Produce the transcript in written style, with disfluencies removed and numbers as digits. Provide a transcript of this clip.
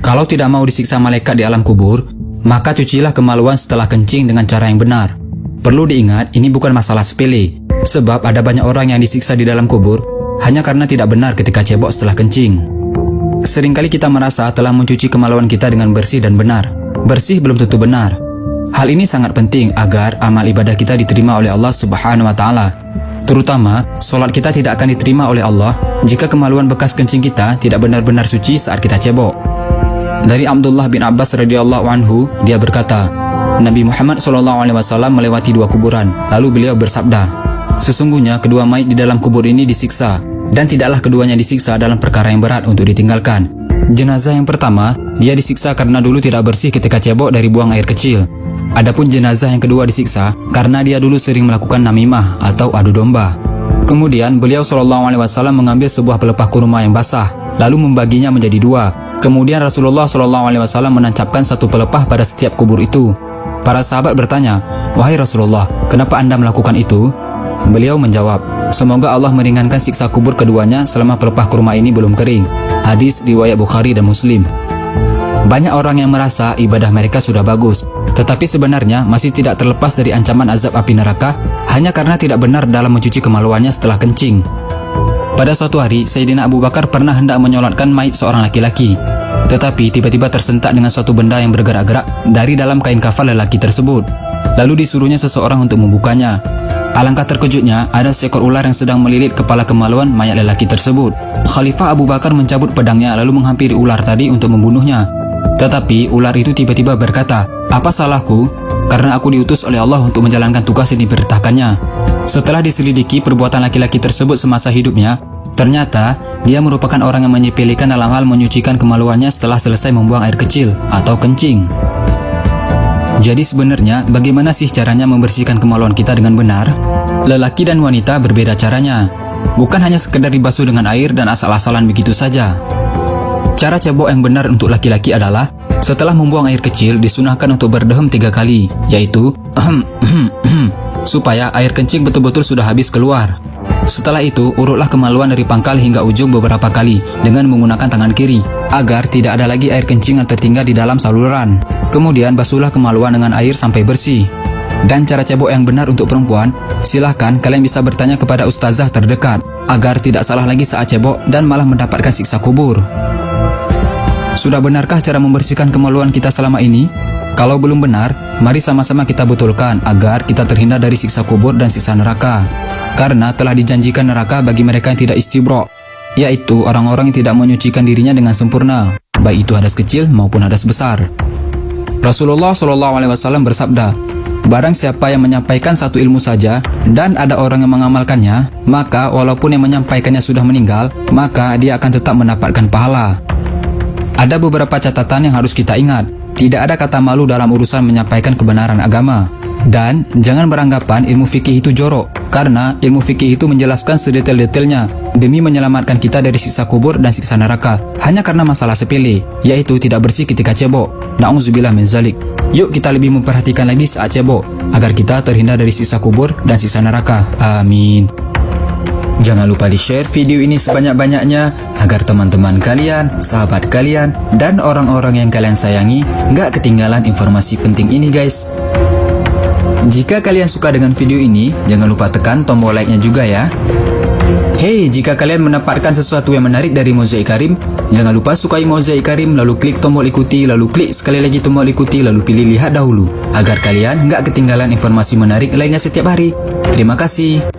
Kalau tidak mau disiksa malaikat di alam kubur, maka cucilah kemaluan setelah kencing dengan cara yang benar. Perlu diingat, ini bukan masalah sepele, sebab ada banyak orang yang disiksa di dalam kubur hanya karena tidak benar ketika cebok setelah kencing. Seringkali kita merasa telah mencuci kemaluan kita dengan bersih dan benar. Bersih belum tentu benar. Hal ini sangat penting agar amal ibadah kita diterima oleh Allah Subhanahu wa Ta'ala. Terutama, solat kita tidak akan diterima oleh Allah jika kemaluan bekas kencing kita tidak benar-benar suci saat kita cebok. Dari Abdullah bin Abbas radhiyallahu anhu, dia berkata, Nabi Muhammad SAW melewati dua kuburan, lalu beliau bersabda, sesungguhnya kedua mayit di dalam kubur ini disiksa, dan tidaklah keduanya disiksa dalam perkara yang berat untuk ditinggalkan. Jenazah yang pertama, dia disiksa karena dulu tidak bersih ketika cebok dari buang air kecil. Adapun jenazah yang kedua disiksa karena dia dulu sering melakukan namimah atau adu domba. Kemudian beliau SAW mengambil sebuah pelepah kurma yang basah, lalu membaginya menjadi dua. Kemudian Rasulullah SAW menancapkan satu pelepah pada setiap kubur itu. Para sahabat bertanya, wahai Rasulullah, kenapa Anda melakukan itu? Beliau menjawab, semoga Allah meringankan siksa kubur keduanya selama pelepah kurma ini belum kering. Hadis riwayat Bukhari dan Muslim. Banyak orang yang merasa ibadah mereka sudah bagus, tetapi sebenarnya masih tidak terlepas dari ancaman azab api neraka hanya karena tidak benar dalam mencuci kemaluannya setelah kencing. Pada suatu hari, Sayyidina Abu Bakar pernah hendak menyolatkan mayit seorang laki-laki, tetapi tiba-tiba tersentak dengan suatu benda yang bergerak-gerak dari dalam kain kafan lelaki tersebut. Lalu disuruhnya seseorang untuk membukanya. Alangkah terkejutnya, ada seekor ular yang sedang melilit kepala kemaluan mayat lelaki tersebut. Khalifah Abu Bakar mencabut pedangnya lalu menghampiri ular tadi untuk membunuhnya. Tetapi ular itu tiba-tiba berkata, apa salahku? Karena aku diutus oleh Allah untuk menjalankan tugas yang diperintahkannya. Setelah diselidiki perbuatan laki-laki tersebut semasa hidupnya, ternyata dia merupakan orang yang menyepelekan dalam hal menyucikan kemaluannya setelah selesai membuang air kecil atau kencing. Jadi sebenarnya bagaimana sih caranya membersihkan kemaluan kita dengan benar? Lelaki dan wanita berbeda caranya. Bukan hanya sekedar dibasuh dengan air dan asal-asalan begitu saja. Cara cebok yang benar untuk laki-laki adalah setelah membuang air kecil disunahkan untuk berdehem 3 kali, yaitu supaya air kencing betul-betul sudah habis keluar. Setelah itu, urutlah kemaluan dari pangkal hingga ujung beberapa kali dengan menggunakan tangan kiri, agar tidak ada lagi air kencing yang tertinggal di dalam saluran. Kemudian basuhlah kemaluan dengan air sampai bersih. Dan cara cebok yang benar untuk perempuan, silahkan kalian bisa bertanya kepada ustazah terdekat, agar tidak salah lagi saat cebok dan malah mendapatkan siksa kubur. Sudah benarkah cara membersihkan kemaluan kita selama ini? Kalau belum benar, mari sama-sama kita betulkan agar kita terhindar dari siksa kubur dan siksa neraka. Karena telah dijanjikan neraka bagi mereka yang tidak istibro, yaitu orang-orang yang tidak menyucikan dirinya dengan sempurna, baik itu hadas kecil maupun hadas besar. Rasulullah SAW bersabda, barang siapa yang menyampaikan satu ilmu saja dan ada orang yang mengamalkannya, maka walaupun yang menyampaikannya sudah meninggal, maka dia akan tetap mendapatkan pahala. Ada beberapa catatan yang harus kita ingat. Tidak ada kata malu dalam urusan menyampaikan kebenaran agama. Dan jangan beranggapan ilmu fikih itu jorok, karena ilmu fikih itu menjelaskan sedetail-detailnya demi menyelamatkan kita dari siksa kubur dan siksa neraka, hanya karena masalah sepele, yaitu tidak bersih ketika cebok. Na'udzubillah min zalik. Yuk kita lebih memperhatikan lagi saat cebok, agar kita terhindar dari siksa kubur dan siksa neraka. Amin. Jangan lupa di-share video ini sebanyak-banyaknya agar teman-teman kalian, sahabat kalian, dan orang-orang yang kalian sayangi nggak ketinggalan informasi penting ini guys. Jika kalian suka dengan video ini, jangan lupa tekan tombol like-nya juga ya. Hey, jika kalian mendapatkan sesuatu yang menarik dari Mozaik Karim, jangan lupa sukai Mozaik Karim, lalu klik tombol ikuti, lalu klik sekali lagi tombol ikuti, lalu pilih lihat dahulu, agar kalian nggak ketinggalan informasi menarik lainnya setiap hari. Terima kasih.